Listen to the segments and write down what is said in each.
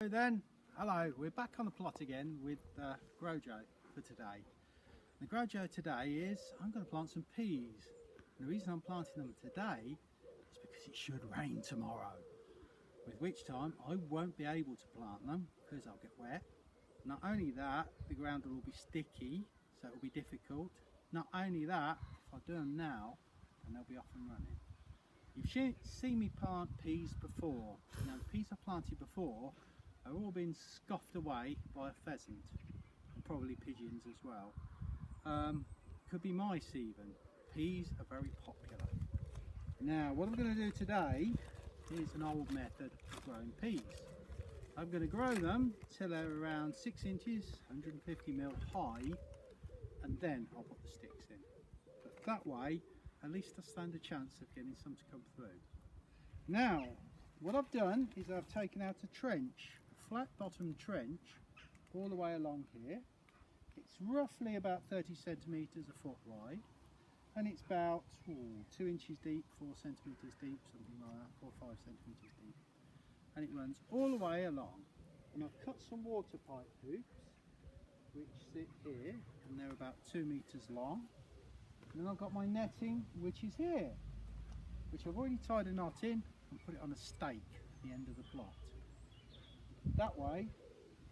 Right then, hello, we're back on the plot again with Grojo for today. The Grojo today is, I'm going to plant some peas. And the reason I'm planting them today is because it should rain tomorrow. With which time I won't be able to plant them because I'll get wet. Not only that, the ground will be sticky, so it will be difficult. Not only that, if I do them now, then they'll be off and running. You've seen me plant peas before. Now the peas I planted before are all been scoffed away by a pheasant, and probably pigeons as well. Could be mice even. Peas are very popular. Now what I'm going to do today is an old method of growing peas. I'm going to grow them till they're around 6 inches, 150 mil high, and then I'll put the sticks in. But that way, at least I stand a chance of getting some to come through. Now, what I've done is I've taken out a trench, a flat bottom trench, all the way along here. It's roughly about 30 centimetres a foot wide, and it's about 2 inches deep, 4 centimetres deep, something like that, 4 or 5 centimetres deep. And it runs all the way along. And I've cut some water pipe hoops, which sit here, and they're about 2 metres long. And then I've got my netting, which is here, which I've already tied a knot in and put it on a stake at the end of the plot. That way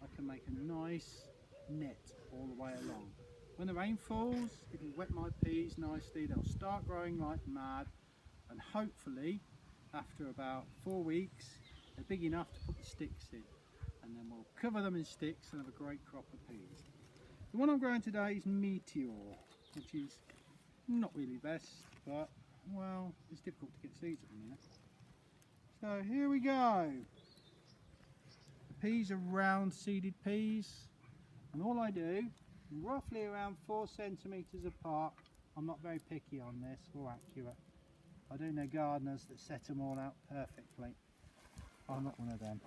I can make a nice net all the way along. When the rain falls, it'll wet my peas nicely, they'll start growing like mad, and hopefully after about 4 weeks they're big enough to put the sticks in, and then we'll cover them in sticks and have a great crop of peas. The one I'm growing today is Meteor, which is not really best, but well, it's difficult to get seeds at the minute. So here we go. The peas are round seeded peas, and all I do, roughly around 4 centimetres apart. I'm not very picky on this or accurate. I do know gardeners that set them all out perfectly. I'm not one of them.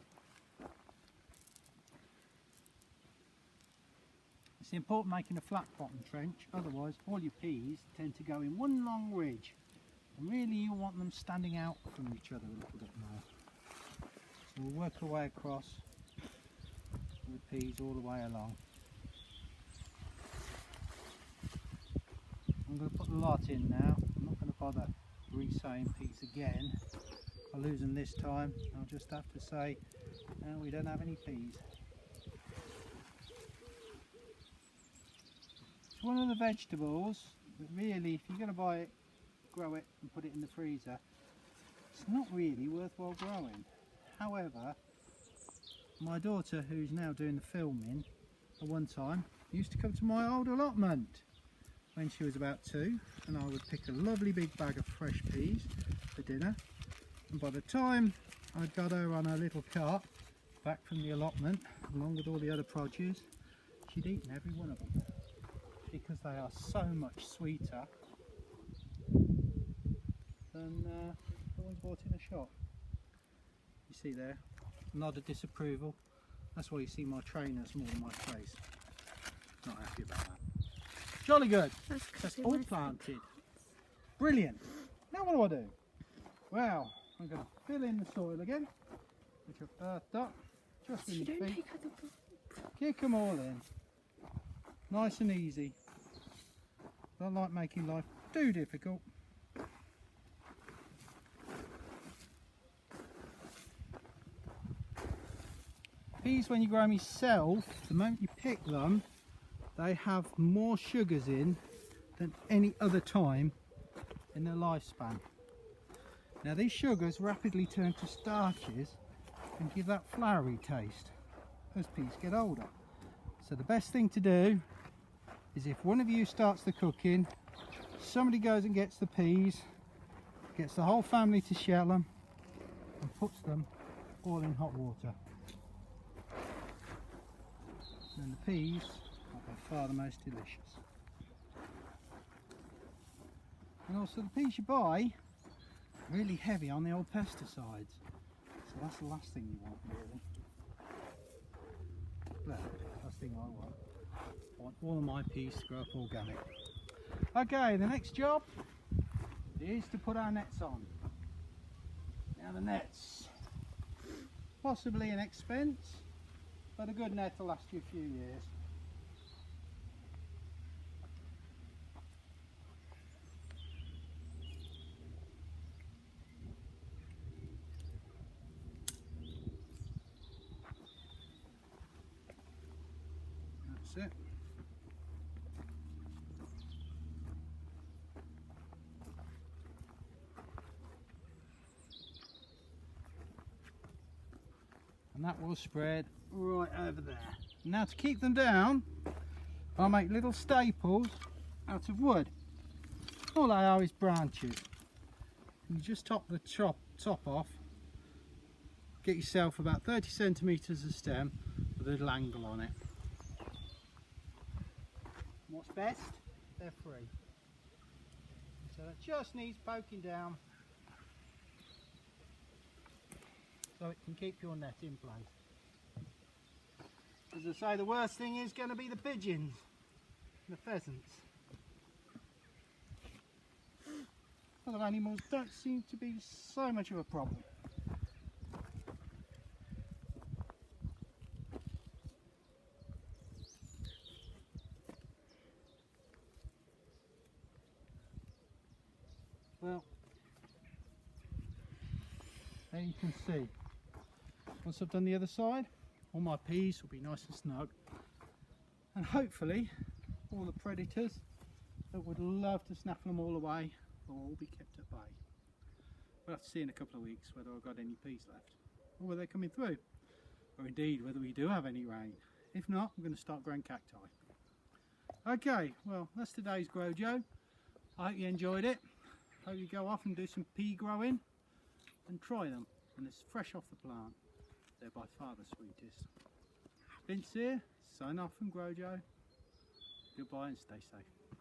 It's important making a flat bottom trench, otherwise all your peas tend to go in one long ridge, and really you want them standing out from each other a little bit more. So we'll work our way across with the peas all the way along. I'm going to put the lot in now. I'm not going to bother re-sowing peas again. If I lose them this time, I'll just have to say, no, we don't have any peas. It's one of the vegetables that really, if you're going to buy it, grow it and put it in the freezer, it's not really worthwhile growing. However, my daughter, who's now doing the filming, at one time used to come to my old allotment when she was about 2, and I would pick a lovely big bag of fresh peas for dinner, and by the time I'd got her on her little cart back from the allotment along with all the other produce, she'd eaten every one of them, because they are so much sweeter than the ones bought in a shop. You see there, nod of disapproval. That's why you see my trainers more than my face. Not happy about that. Jolly good. That's all planted. Brilliant. Now what do? Well, I'm going to fill in the soil again, which I've earthed up just in the feet. Kick them all in. Nice and easy. Don't like making life too difficult. Peas, when you grow them yourself, the moment you pick them, they have more sugars in than any other time in their lifespan. Now these sugars rapidly turn to starches and give that floury taste as peas get older. So the best thing to do is, if one of you starts the cooking, somebody goes and gets the peas, gets the whole family to shell them and puts them all in hot water. And the peas are by far the most delicious. And also the peas you buy, really heavy on the old pesticides, so that's the last thing you want really. Well, last thing I want all of my peas to grow up organic. Okay, the next job is to put our nets on. Now the nets, possibly an expense, but a good net will last you a few years. That's it. And that will spread right over there. Now to keep them down, I'll make little staples out of wood. All they are is branches. You just top the top off, get yourself about 30 centimetres of stem with a little angle on it. What's best? They're free. So it just needs poking down so it can keep your net in place. As I say, the worst thing is going to be the pigeons and the pheasants. Other animals don't seem to be so much of a problem. Well, there you can see. Once I've done the other side, all my peas will be nice and snug, and hopefully all the predators that would love to snaffle them all away will all be kept at bay. We'll have to see in a couple of weeks whether I've got any peas left, or whether they're coming through, or indeed whether we do have any rain. If not, I'm going to start growing cacti. Okay, well that's today's Grow Joe. I hope you enjoyed it. Hope you go off and do some pea growing and try them, and it's fresh off the plant. They're by far the sweetest. Vince here, sign off from Grow Joe. Goodbye and stay safe.